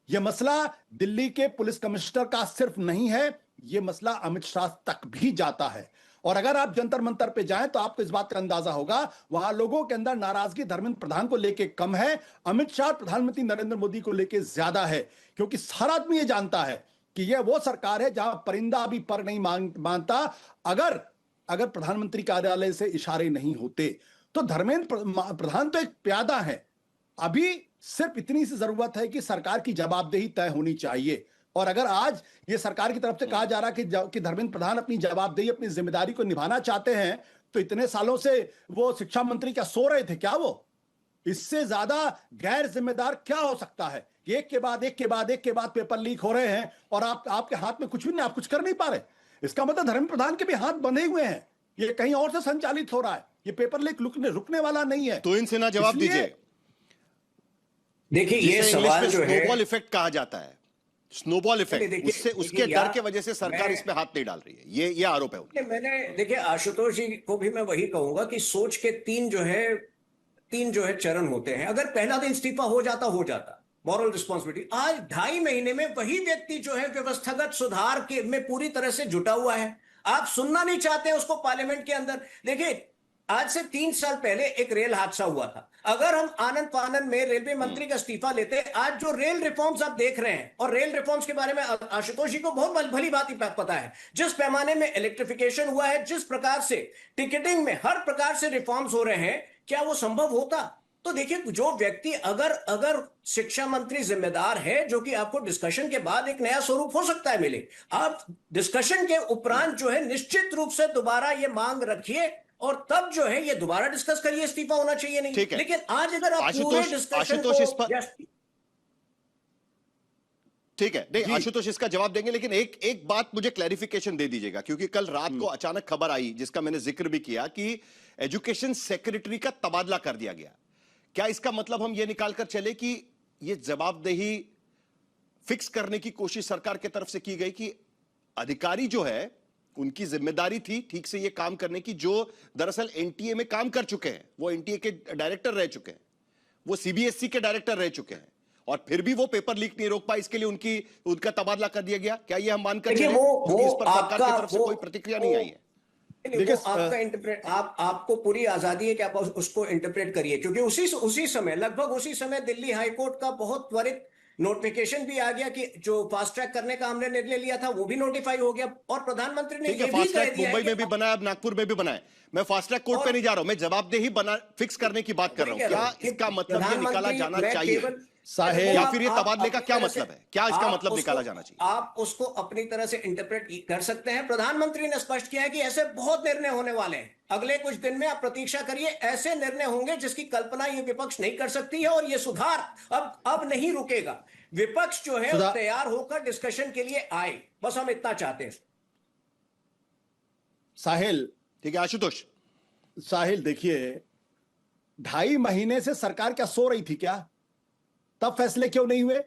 यह मसला दिल्ली के पुलिस कमिश्नर का सिर्फ नहीं है, यह मसला अमित शाह तक भी जाता है। और अगर आप जंतर मंतर पे जाएं तो आपको इस बात का अंदाजा होगा, वहां लोगों के अंदर नाराजगी धर्मेंद्र प्रधान को लेके कम है, अमित शाह प्रधानमंत्री नरेंद्र मोदी को लेके ज्यादा है। क्योंकि हर आदमी ये जानता है कि यह वो सरकार है जहां परिंदा भी पर नहीं मानता। अगर प्रधानमंत्री कार्यालय से इशारे नहीं होते तो धर्मेंद्र प्रधान तो एक प्यादा है। अभी सिर्फ इतनी सी जरूरत है कि सरकार की जवाबदेही तय होनी चाहिए। और अगर आज ये सरकार की तरफ से कहा जा रहा है कि धर्मेंद्र प्रधान अपनी जवाबदेही, अपनी जिम्मेदारी को निभाना चाहते हैं, तो इतने सालों से वो शिक्षा मंत्री क्या सो रहे थे क्या? वो इससे ज्यादा गैर जिम्मेदार क्या हो सकता है? एक के बाद पेपर लीक हो रहे हैं और आपके हाथ में कुछ भी नहीं, आप कुछ कर नहीं पा रहे। इसका मतलब धर्मेंद्र प्रधान के भी हाथ बंधे हुए हैं, ये कहीं और से संचालित हो रहा है, ये पेपर लीक रुकने वाला नहीं है। तो इनसे ना जवाब दीजिए। देखिए ये सवाल जो है, स्नोबॉल इफेक्ट कहा जाता है, स्नोबॉल इफेक्ट, उसके डर के वजह से सरकार इसमें हाथ नहीं डाल रही है, ये आरोप है। मैंने देखिए आशुतोष जी को भी मैं वही कहूंगा कि सोच के तीन जो है चरण होते हैं। अगर पहला दिन इस्तीफा हो जाता मॉरल रिस्पॉन्सिबिलिटी। आज 2.5 महीने में वही व्यक्ति जो है व्यवस्थागत सुधार के में पूरी तरह से जुटा हुआ है। आप सुनना नहीं चाहते उसको पार्लियामेंट के अंदर। देखिए आज से 3 साल पहले एक रेल हादसा हुआ था। अगर हम आनंद फानन में रेलवे मंत्री का इस्तीफा लेते, आज जो रेल रिफॉर्म्स आप देख रहे हैं, और रेल रिफॉर्म्स के बारे में आशुतोष जी को बहुत भली बात ही पता है, जिस पैमाने में इलेक्ट्रिफिकेशन हुआ है, जिस प्रकार से टिकटिंग में हर प्रकार से रिफॉर्म्स हो रहे हैं, क्या वो संभव होता? तो देखिए जो व्यक्ति अगर शिक्षा मंत्री जिम्मेदार है, जो कि आपको डिस्कशन के बाद एक नया स्वरूप हो सकता है मिले, आप डिस्कशन के उपरांत जो है निश्चित रूप से दोबारा ये मांग रखिए और तब जो है ये दोबारा डिस्कस करिए, इस्तीफा होना चाहिए नहीं। लेकिन आज अगर आप पूरे डिस्कशन को, ठीक है, नहीं आशुतोष इसका जवाब देंगे, लेकिन एक बात मुझे क्लैरिफिकेशन दे दीजिएगा, क्योंकि कल रात को अचानक खबर आई जिसका मैंने जिक्र भी किया कि एजुकेशन सेक्रेटरी का तबादला कर दिया गया। क्या इसका मतलब हम ये निकालकर चले कि ये जवाबदेही फिक्स करने की कोशिश सरकार की तरफ से की गई कि अधिकारी जो है उनकी जिम्मेदारी थी ठीक से ये काम करने की, जो दरअसल एनटीए में काम कर चुके हैं, वो एनटीए के डायरेक्टर रह चुके हैं, वो सीबीएसई के डायरेक्टर रह चुके हैं, और फिर भी वो पेपर लीक नहीं रोक पाए, इसके लिए उनका तबादला कर दिया गया? क्या ये हम मानकर चलें? इस पर सरकार की तरफ से कोई प्रतिक्रिया नहीं आई है। देखिए आपका इंटरप्रेट, आपको पूरी आजादी है कि आप उसको इंटरप्रेट करिए, क्योंकि उसी समय लगभग उसी समय दिल्ली हाईकोर्ट का बहुत त्वरित नोटिफिकेशन भी आ गया कि जो फास्ट ट्रैक करने का हमने निर्णय लिया था वो भी नोटिफाई हो गया, और प्रधानमंत्री ने ये भी कह दिया मुंबई में भी बनाया, नागपुर में भी बनाया। मैं फास्ट ट्रैक कोर्ट पे नहीं जा रहा हूं, मैं जवाबदेही फिक्स करने की बात कर रहा हूं। क्या इसका मतलब ये निकाला जाना चाहिए या फिर ये तबादले का क्या मतलब है? क्या इसका मतलब निकाला जाना चाहिए? आप उसको अपनी तरह से इंटरप्रेट कर सकते हैं। प्रधानमंत्री ने स्पष्ट किया है कि ऐसे बहुत निर्णय होने वाले हैं, अगले कुछ दिन में आप प्रतीक्षा करिए, ऐसे निर्णय होंगे जिसकी कल्पना ये विपक्ष नहीं कर सकती है, और ये सुधार अब नहीं रुकेगा। विपक्ष जो है वो तैयार होकर डिस्कशन के लिए आए, बस हम इतना चाहते हैं। साहिल, ठीक है आशुतोष। साहिल देखिए, 2.5 महीने से सरकार क्या सो रही थी क्या? तब फैसले क्यों नहीं हुए?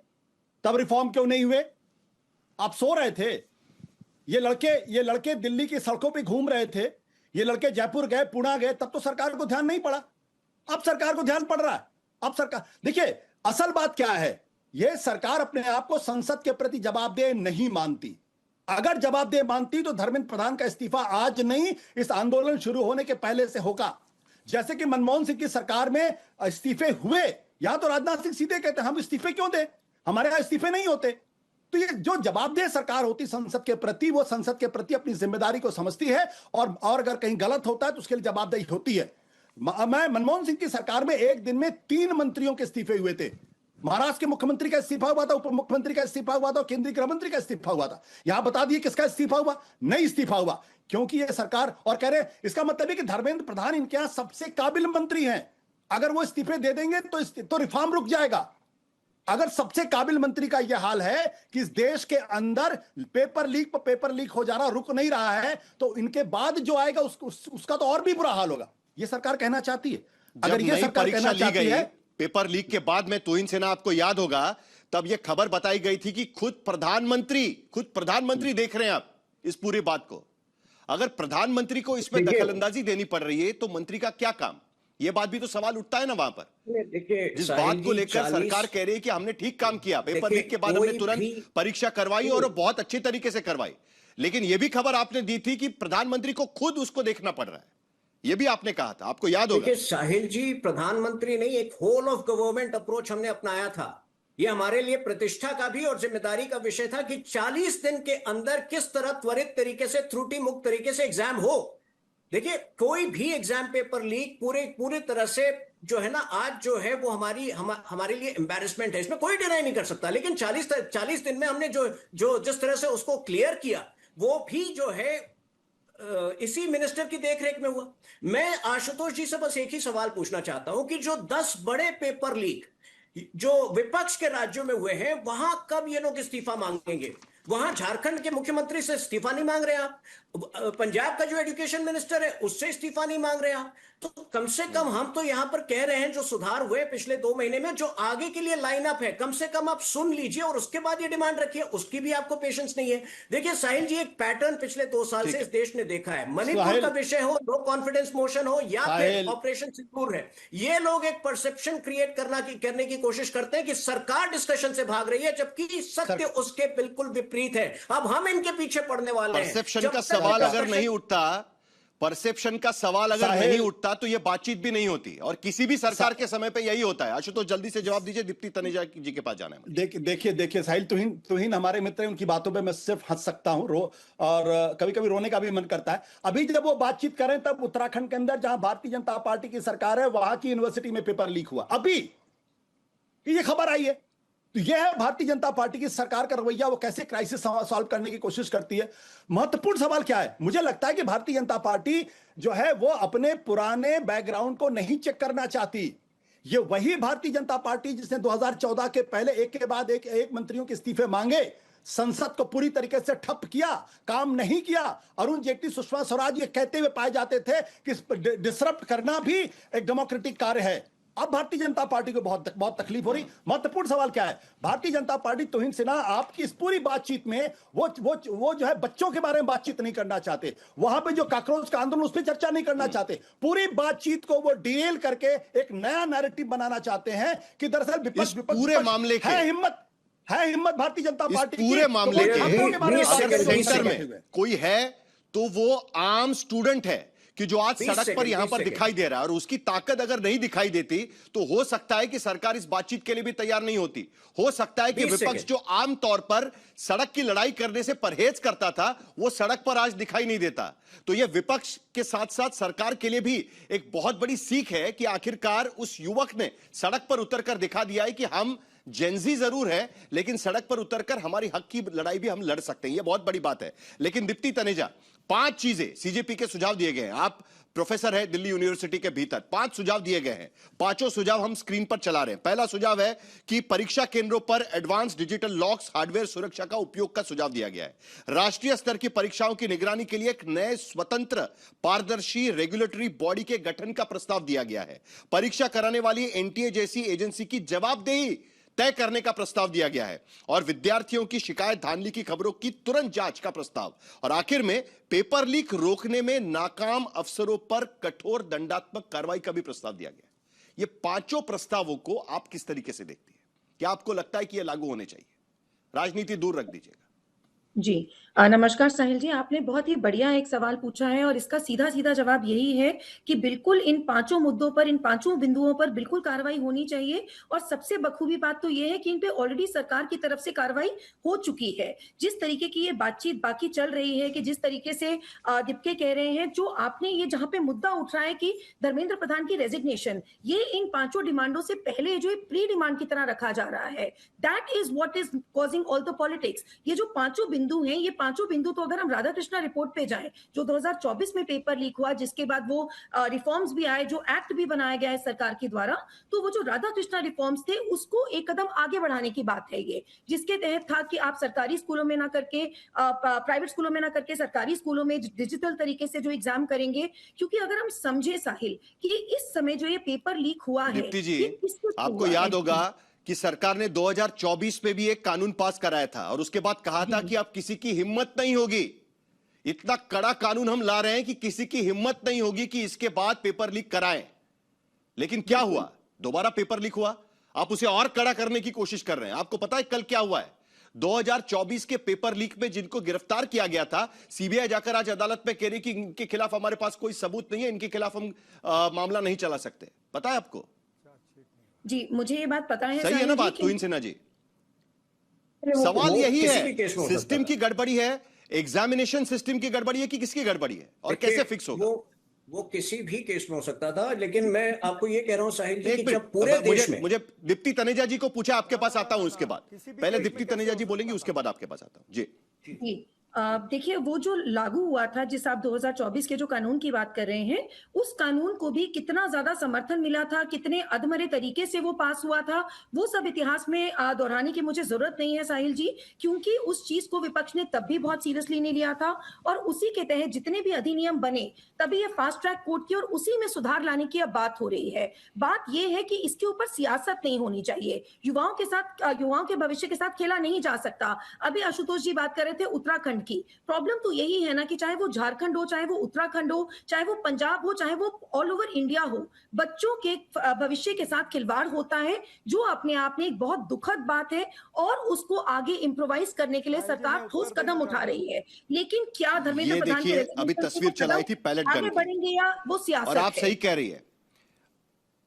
तब रिफॉर्म क्यों नहीं हुए? आप सो रहे थे। ये लड़के दिल्ली की सड़कों पे घूम रहे थे, ये लड़के जयपुर गए, पुणे गए, तब तो सरकार को ध्यान नहीं पड़ा। अब सरकार को ध्यान पड़ रहा है। अब सरकार, देखिए असल बात क्या है, यह सरकार अपने आप को संसद के प्रति जवाबदेह नहीं मानती। अगर जवाबदेह मानती तो धर्मेंद्र प्रधान का इस्तीफा आज नहीं, इस आंदोलन शुरू होने के पहले से होगा। जैसे कि मनमोहन सिंह की सरकार में इस्तीफे हुए, यहां तो राजनाथ सिंह सीधे कहते हैं हम इस्तीफे क्यों दें, हमारे यहां इस्तीफे नहीं होते। तो ये जो जवाबदेह सरकार होती संसद के प्रति, वो संसद के प्रति अपनी जिम्मेदारी को समझती है, और अगर कहीं गलत होता है तो उसके लिए जवाबदेही होती है। मैं मनमोहन सिंह की सरकार में एक दिन में 3 मंत्रियों के इस्तीफे हुए थे। महाराष्ट्र के मुख्यमंत्री का इस्तीफा हुआ था, उप मुख्यमंत्री का इस्तीफा हुआ था, और केंद्रीय गृह मंत्री का इस्तीफा हुआ था। यहां बता दिए किसका इस्तीफा हुआ? नहीं इस्तीफा हुआ, क्योंकि यह सरकार, और कह रहे इसका मतलब है कि धर्मेंद्र प्रधान इनके यहां सबसे काबिल मंत्री हैं, अगर वो इस्तीफे दे देंगे तो रिफॉर्म रुक जाएगा। अगर सबसे काबिल मंत्री का यह हाल है कि इस देश के अंदर पेपर लीक हो जा रहा, रुक नहीं रहा है, तो इनके बाद जो आएगा उसका तो और भी बुरा हाल होगा। ये सरकार कहना चाहती है। अगर ये सरकार कहना चाहती है, पेपर लीक के बाद में तोहिन सेना, आपको याद होगा, तब यह खबर बताई गई थी कि खुद प्रधानमंत्री देख रहे हैं आप इस पूरी बात को। अगर प्रधानमंत्री को इसमें दखलंदाजी देनी पड़ रही है तो मंत्री का क्या काम? ये बात भी तो सवाल उठता है ना वहां पर। देखिए जिस साहिल बात को जी, लेकर 40 सरकार कह रही है कि हमने ठीक काम किया, पेपर देखिए, लीक के बाद हमने कोई तुरंत भी- परीक्षा करवाई और बहुत अच्छे तरीके से करवाई, लेकिन यह भी खबर आपने दी थी कि प्रधानमंत्री को खुद उसको देखना पड़ रहा है, यह भी आपने कहा था, आपको याद होगा। देखिए साहिल जी, प्रधानमंत्री नहीं, एक होल ऑफ गवर्नमेंट अप्रोच हमने अपनाया था। ये हमारे लिए प्रतिष्ठा का भी और जिम्मेदारी का विषय था कि 40 दिन के अंदर किस तरह त्वरित तरीके से, त्रुटि मुक्त तरीके से एग्जाम हो। देखिए कोई भी एग्जाम पेपर लीक पूरी तरह से जो है ना, आज जो है वो हमारे लिए एम्बैरेसमेंट है, इसमें कोई डिनाई नहीं कर सकता। लेकिन 40 दिन में हमने जो जिस तरह से उसको क्लियर किया, वो भी जो है इसी मिनिस्टर की देखरेख में हुआ। मैं आशुतोष जी से बस एक ही सवाल पूछना चाहता हूं कि जो 10 बड़े पेपर लीक जो विपक्ष के राज्यों में हुए हैं, वहां कब ये लोग इस्तीफा मांगेंगे? वहां झारखंड के मुख्यमंत्री से इस्तीफा नहीं मांग रहे आप, पंजाब का जो एजुकेशन मिनिस्टर है उससे इस्तीफा नहीं मांग रहे आप। तो कम से कम हम तो यहां पर कह रहे हैं जो सुधार हुए पिछले 2 महीने में, जो आगे के लिए लाइन अप है, कम से कम आप सुन लीजिए और उसके बाद ये डिमांड रखिए। उसकी भी आपको पेशेंस नहीं है। देखिए साहिल जी, एक पैटर्न पिछले 2 साल से इस देश ने देखा है। मणिपुर का विषय हो, नो कॉन्फिडेंस मोशन हो, या फिर ऑपरेशन सिंदूर है, ये लोग एक परसेप्शन क्रिएट करने की कोशिश करते हैं कि सरकार डिस्कशन से भाग रही है, जबकि सत्य उसके बिल्कुल विपरीत है। अब हम इनके पीछे पड़ने वाले हैं। परसेप्शन का सवाल अगर नहीं उठता, परसेप्शन का सवाल अगर नहीं उठता तो ये बातचीत भी नहीं होती, और किसी भी सरकार के समय पे यही होता है। आशुतोष जल्दी से जवाब दीजिए, दीप्ति तनेजा जी के पास जाना है। देखिए साहिल, तुहिन हमारे मित्र हैं, उनकी बातों पे मैं सिर्फ हंस सकता हूं, और कभी कभी रोने का भी मन करता है। अभी जब वो बातचीत करें तब उत्तराखंड के अंदर जहां भारतीय जनता पार्टी की सरकार है, वहां की यूनिवर्सिटी में पेपर लीक हुआ, अभी ये खबर आई है। तो यह है भारतीय जनता पार्टी की सरकार का रवैया, वो कैसे क्राइसिस सॉल्व करने की कोशिश करती है। महत्वपूर्ण सवाल क्या है, मुझे लगता है कि भारतीय जनता पार्टी जो है वो अपने पुराने बैकग्राउंड को नहीं चेक करना चाहती। ये वही भारतीय जनता पार्टी जिसने 2014 के पहले एक के बाद एक मंत्रियों के इस्तीफे मांगे, संसद को पूरी तरीके से ठप किया, काम नहीं किया। अरुण जेटली, सुषमा स्वराज ये कहते हुए पाए जाते थे कि डिसरप्ट करना भी एक डेमोक्रेटिक कार्य है। अब भारतीय जनता पार्टी को बहुत तकलीफ हो रही। महत्वपूर्ण सवाल क्या है, भारतीय जनता पार्टी, तुहिन सिन्हा, आपकी इस पूरी बातचीत में वो जो है बच्चों के बारे में बातचीत नहीं करना चाहते, वहां पे जो काकरोच का आंदोलन उस पर चर्चा नहीं करना चाहते। पूरी बातचीत को वो डिरेल करके एक नया नैरेटिव बनाना चाहते हैं कि दरअसल विपक्ष पूरे मामले के है हिम्मत भारतीय जनता पार्टी की, पूरे मामले के अगर सेंटर में कोई है तो वो आम स्टूडेंट है कि जो आज सड़क पर यहां पर दिखाई दे रहा है, और उसकी ताकत अगर नहीं दिखाई देती तो हो सकता है कि सरकार इस बातचीत के लिए भी तैयार नहीं होती। हो सकता है कि विपक्ष जो आम तौर पर सड़क की लड़ाई करने से परहेज करता था, वो सड़क पर आज दिखाई नहीं देता। तो यह विपक्ष के साथ साथ सरकार के लिए भी एक बहुत बड़ी सीख है कि आखिरकार उस युवक ने सड़क पर उतरकर दिखा दिया है कि हम जेंजी जरूर है, लेकिन सड़क पर उतरकर हमारी हक की लड़ाई भी हम लड़ सकते हैं। यह बहुत बड़ी बात है। लेकिन दीप्ति तनेजा, 5 चीजें सीजेपी के सुझाव दिए गए हैं। आप प्रोफेसर है दिल्ली यूनिवर्सिटी के भीतर, 5 सुझाव दिए गए हैं। 5 सुझाव हम स्क्रीन पर चला रहे हैं। पहला सुझाव है कि परीक्षा केंद्रों पर एडवांस डिजिटल लॉक्स, हार्डवेयर सुरक्षा का उपयोग का सुझाव दिया गया है। राष्ट्रीय स्तर की परीक्षाओं की निगरानी के लिए एक नए स्वतंत्र पारदर्शी रेगुलेटरी बॉडी के गठन का प्रस्ताव दिया गया है। परीक्षा कराने वाली एनटीए जैसी एजेंसी की जवाबदेही तय करने का प्रस्ताव दिया गया है, और विद्यार्थियों की शिकायत, धांधली की खबरों की तुरंत जांच का प्रस्ताव, और आखिर में पेपर लीक रोकने में नाकाम अफसरों पर कठोर दंडात्मक कार्रवाई का भी प्रस्ताव दिया गया है। ये 5 प्रस्तावों को आप किस तरीके से देखती है? क्या आपको लगता है कि ये लागू होने चाहिए? राजनीति दूर रख दीजिएगा। जी नमस्कार साहिल जी, आपने बहुत ही बढ़िया एक सवाल पूछा है और इसका सीधा सीधा जवाब यही है कि बिल्कुल इन 5 मुद्दों पर, इन 5 बिंदुओं पर बिल्कुल कार्रवाई होनी चाहिए। और सबसे बखूबी बात तो ये है कि इन पे ऑलरेडी सरकार की तरफ से कार्रवाई हो चुकी है। जिस तरीके की ये बातचीत बाकी चल रही है, कि जिस तरीके से दीपके कह रहे हैं, जो आपने ये जहां पे मुद्दा उठ रहा है कि धर्मेंद्र प्रधान की रेजिग्नेशन, ये इन 5 डिमांडों से पहले जो प्री डिमांड की तरह रखा जा रहा है, that is what is causing all the politics. ये जो 5 बिंदु हैं, ये 5 बिंदु तो अगर हम राधाकृष्णा रिपोर्ट पे जाएं, जो 2024 में पेपर लीक हुआ, जिसके बाद वो रिफॉर्म्स भी आए, जो एक्ट भी बनाया गया है सरकार के द्वारा, तो वो जो राधाकृष्णा रिफॉर्म्स थे उसको एक कदम आगे बढ़ाने की बात है ये, जिसके तहत था कि आप सरकारी स्कूलों में ना करके, प्राइवेट स्कूलों में ना करके, सरकारी स्कूलों में डिजिटल तरीके से जो एग्जाम करेंगे। क्योंकि अगर हम समझे साहिल कि इस समय जो ये पेपर लीक हुआ है, दीप्ति जी, आपको याद होगा कि सरकार ने 2024 में भी एक कानून पास कराया था, और उसके बाद कहा था कि अब किसी की हिम्मत नहीं होगी, इतना कड़ा कानून हम ला रहे हैं कि किसी की हिम्मत नहीं होगी कि इसके बाद पेपर लीक कराएं। लेकिन क्या हुआ, दोबारा पेपर लीक हुआ, आप उसे और कड़ा करने की कोशिश कर रहे हैं। आपको पता है कल क्या हुआ है? 2024 के पेपर लीक में जिनको गिरफ्तार किया गया था, सीबीआई जाकर आज अदालत में कह रही कि इनके खिलाफ हमारे पास कोई सबूत नहीं है, इनके खिलाफ हम मामला नहीं चला सकते। पता है आपको? जी, मुझे ये बात पता है। सही है ना बात तुहिन सिन्हा जी? सवाल यही है, सिस्टम की गड़बड़ी है, एग्जामिनेशन सिस्टम की गड़बड़ी है कि किसकी गड़बड़ी है, और कैसे फिक्स होगा? वो किसी भी केस में हो सकता था, लेकिन मैं आपको ये कह रहा हूं साहिल जी एक कि मिनट, जब पूरे देश में मुझे दीप्ति तनेजा जी को पूछा, आपके पास आता हूं उसके बाद। पहले दीप्ति तनेजा जी बोलेंगी, उसके बाद आपके पास आता हूं जी। जी, देखिए, वो जो लागू हुआ था, जिस आप 2024 के जो कानून की बात कर रहे हैं, उस कानून को भी कितना ज्यादा समर्थन मिला था, कितने अधमरे तरीके से वो पास हुआ था, वो सब इतिहास में दोहराने की मुझे जरूरत नहीं है साहिल जी, क्योंकि उस चीज को विपक्ष ने तब भी बहुत सीरियसली नहीं लिया था। और उसी के तहत जितने भी अधिनियम बने, तभी ये फास्ट ट्रैक कोर्ट की और उसी में सुधार लाने की अब बात हो रही है। बात ये है कि इसके ऊपर सियासत नहीं होनी चाहिए, युवाओं के साथ, युवाओं के भविष्य के साथ खेला नहीं जा सकता। अभी आशुतोष जी बात कर रहे थे उत्तराखंड की। प्रॉब्लम तो यही है ना कि चाहे वो झारखंड हो, चाहे वो उत्तराखंड हो, चाहे वो पंजाब हो, चाहे वो ऑल ओवर इंडिया हो, बच्चों के भविष्य के साथ खिलवाड़ होता है, जो अपने आप में एक बहुत दुखद बात है। और उसको आगे इम्प्रोवाइज करने के लिए सरकार ठोस कदम उठा रही है। लेकिन क्या धर्मेंद्र ये प्रधान देखिए, अभी तस्वीर चलाई थी पैलेट गन आगे की, बढ़ेंगे या वो सियासत और आप है? सही कह रही है,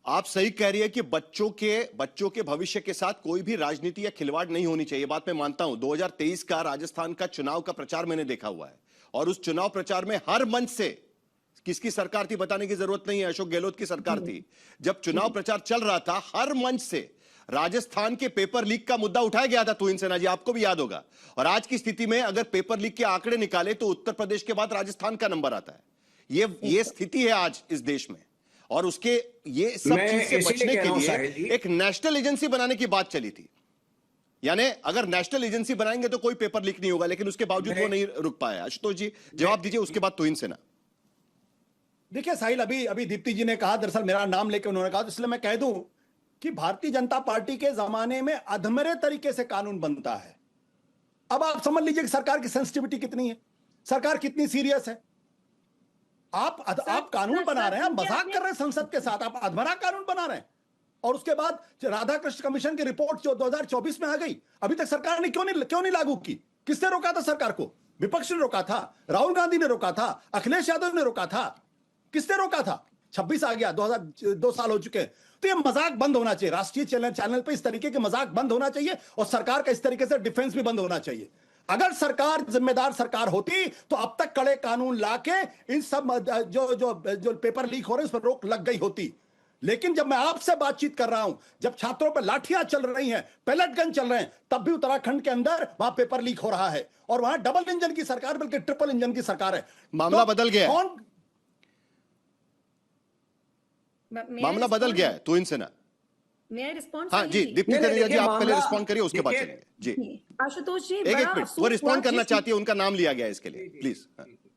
आप सही कह रही है कि बच्चों के भविष्य के साथ कोई भी राजनीति या खिलवाड़ नहीं होनी चाहिए। बात मैं मानता हूं। 2023 का राजस्थान का चुनाव का प्रचार मैंने देखा हुआ है, और उस चुनाव प्रचार में हर मंच से, किसकी सरकार थी बताने की जरूरत नहीं है, अशोक गहलोत की सरकार थी, जब चुनाव प्रचार चल रहा था, हर मंच से राजस्थान के पेपर लीक का मुद्दा उठाया गया था। तुहिन सिन्हा जी, आपको भी याद होगा। और आज की स्थिति में अगर पेपर लीक के आंकड़े निकाले तो उत्तर प्रदेश के बाद राजस्थान का नंबर आता है। ये स्थिति है आज इस देश में, और उसके ये सब चीज से बचने के लिए एक नेशनल एजेंसी बनाने की बात चली थी। यानी अगर नेशनल एजेंसी बनाएंगे तो कोई पेपर लीक नहीं होगा, लेकिन उसके बावजूद वो नहीं रुक पाया। आशुतोष जी जवाब दीजिए, उसके बाद तुहिन सिन्हा। देखिए साहिल, अभी दीप्ति जी ने कहा, दरअसल मेरा नाम लेकर उन्होंने कहा, तो इसलिए मैं कह दूं कि भारतीय जनता पार्टी के जमाने में अधमरे तरीके से कानून बनता है। अब आप समझ लीजिए कि सरकार की सेंसिटिविटी कितनी है, सरकार कितनी सीरियस है। आप कानून बना रहे हैं, आप मजाक कर रहे हैं संसद के साथ, आप अधमरा कानून बना रहे हैं। और उसके बाद राधाकृष्ण कमीशन की रिपोर्ट जो 2024 में आ गई, अभी तक सरकार ने क्यों नहीं लागू की? किसने रोका था सरकार को? विपक्ष ने रोका था, राहुल गांधी ने रोका था, अखिलेश यादव ने रोका था। किसने रोका था? 26 आ गया, 2 साल हो चुके हैं। तो ये मजाक बंद होना चाहिए, राष्ट्रीय चैनल पे इस तरीके के मजाक बंद होना चाहिए, और सरकार का इस तरीके से डिफेंस भी बंद होना चाहिए। अगर सरकार जिम्मेदार सरकार होती तो अब तक कड़े कानून लाके इन सब जो पेपर लीक हो रहे हैं उस पर रोक लग गई होती। लेकिन जब मैं आपसे बातचीत कर रहा हूं, जब छात्रों पर लाठियां चल रही हैं, पैलेट गन चल रहे हैं, तब भी उत्तराखंड के अंदर वहां पेपर लीक हो रहा है, और वहां डबल इंजन की सरकार बल्कि ट्रिपल इंजन की सरकार है। मामला बदल गया है, मामला बदल गया है। तुहिन सिन्हा, मैं रिस्पॉन्स? हाँ जी, दीप्ति तनेजा जी, आप पहले रिस्पॉन्ड करिए, उसके बाद चलेंगे जी। आशुतोष जी, एक मिनट, वो रिस्पॉन्ड करना चाहती है, उनका नाम लिया गया है इसके लिए, प्लीज।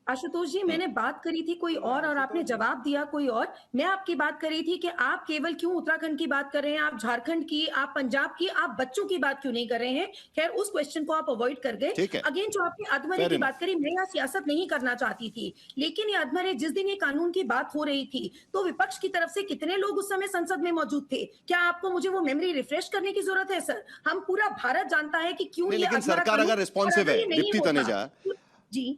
आशुतोष जी, मैंने बात करी थी कोई और आपने जवाब दिया कोई और। मैं आपकी बात कर रही थी कि आप केवल क्यों उत्तराखंड की बात कर रहे हैं, आप झारखंड की, आप पंजाब की, आप बच्चों की बात क्यों नहीं कर रहे हैं? खैर, उस क्वेश्चन को आप अवॉइड कर गए। अगेन, जो आपने अधमरे की बात करी, मैं यहाँ सियासत नहीं करना चाहती थी, लेकिन ये अधमरे, जिस दिन ये कानून की बात हो रही थी, तो विपक्ष की तरफ से कितने लोग उस समय संसद में मौजूद थे? क्या आपको मुझे वो मेमोरी रिफ्रेश करने की जरूरत है? सर, हम पूरा भारत जानता है कि क्यों, लेकिन सरकार अगर रिस्पॉन्सिव है, दीप्ति तनेजा जी,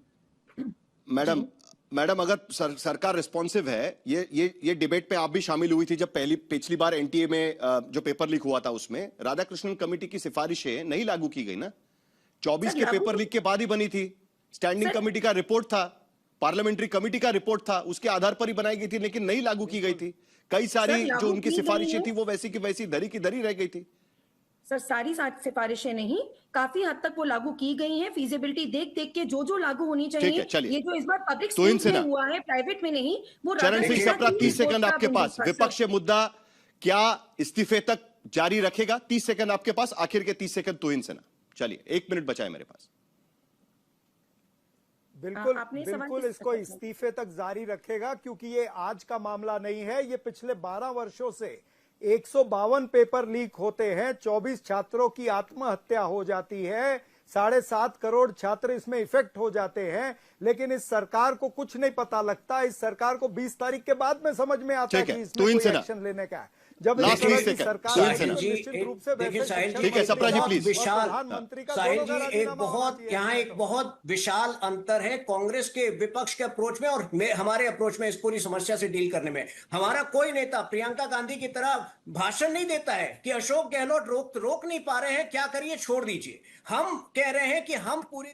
मैडम अगर सरकार रिस्पॉन्सिव है, ये डिबेट पे आप भी शामिल हुई थी जब पिछली बार एनटीए में जो पेपर लीक हुआ था, उसमें राधाकृष्णन कमेटी की सिफारिशें नहीं लागू की गई ना। 24 के पेपर लीक के बाद ही बनी थी। स्टैंडिंग कमेटी का रिपोर्ट था, पार्लियामेंट्री कमेटी का रिपोर्ट था, उसके आधार पर ही बनाई गई थी, लेकिन नहीं लागू की गई थी। कई सारी जो उनकी सिफारिशें थी वो वैसी की वैसी धरी की धरी रह गई थी। सर, सारी सिफारिशें नहीं, काफी हद तक वो लागू की गई हैं। फीजिबिलिटी देख के जो लागू होनी चाहिए, ये जो इस बार पब्लिक स्कूल में हुआ है, प्राइवेट में नहीं, वो चरण सिंह सप्रा, 30 सेकंड आपके पास। विपक्ष मुद्दा क्या इस्तीफे तक जारी रखेगा? 30 सेकंड आपके पास, आखिर के 30 सेकंड तुहिन सिन्हा। चलिए, 1 मिनट बचाए मेरे पास। बिल्कुल इसको इस्तीफे तक जारी रखेगा, क्योंकि ये आज का मामला नहीं है। ये पिछले 12 वर्षों से 152 पेपर लीक होते हैं, 24 छात्रों की आत्महत्या हो जाती है, 7.5 करोड़ छात्र इसमें इफेक्ट हो जाते हैं, लेकिन इस सरकार को कुछ नहीं पता लगता। इस सरकार को 20 तारीख के बाद में समझ में आता है ठीक है, कि इसमें तो कोई इनसे ना- एक्शन लेने का है। जब Last इस तरह 20 की सेकंड, सरकार तो है, इनसे तो ना- निश्चित रूप से देखिए वैसे साहिल शिक्षण जी, ठीक है, सप्रा जी, बहुत प्लीज। विशाल, प्रधानमंत्री का साहिल दोनों का जी, एक राजीनामा होना बहुत चाहिए यहाँ इसमें एक तो। बहुत विशाल अंतर है कांग्रेस के विपक्ष के अप्रोच में और हमारे अप्रोच में इस पूरी समस्या से डील करने में। हमारा कोई नेता प्रियंका गांधी की तरह भाषण नहीं देता है कि अशोक गहलोत रोक नहीं पा रहे हैं, क्या करिए, छोड़ दीजिए। हम कह रहे हैं कि हम पूरी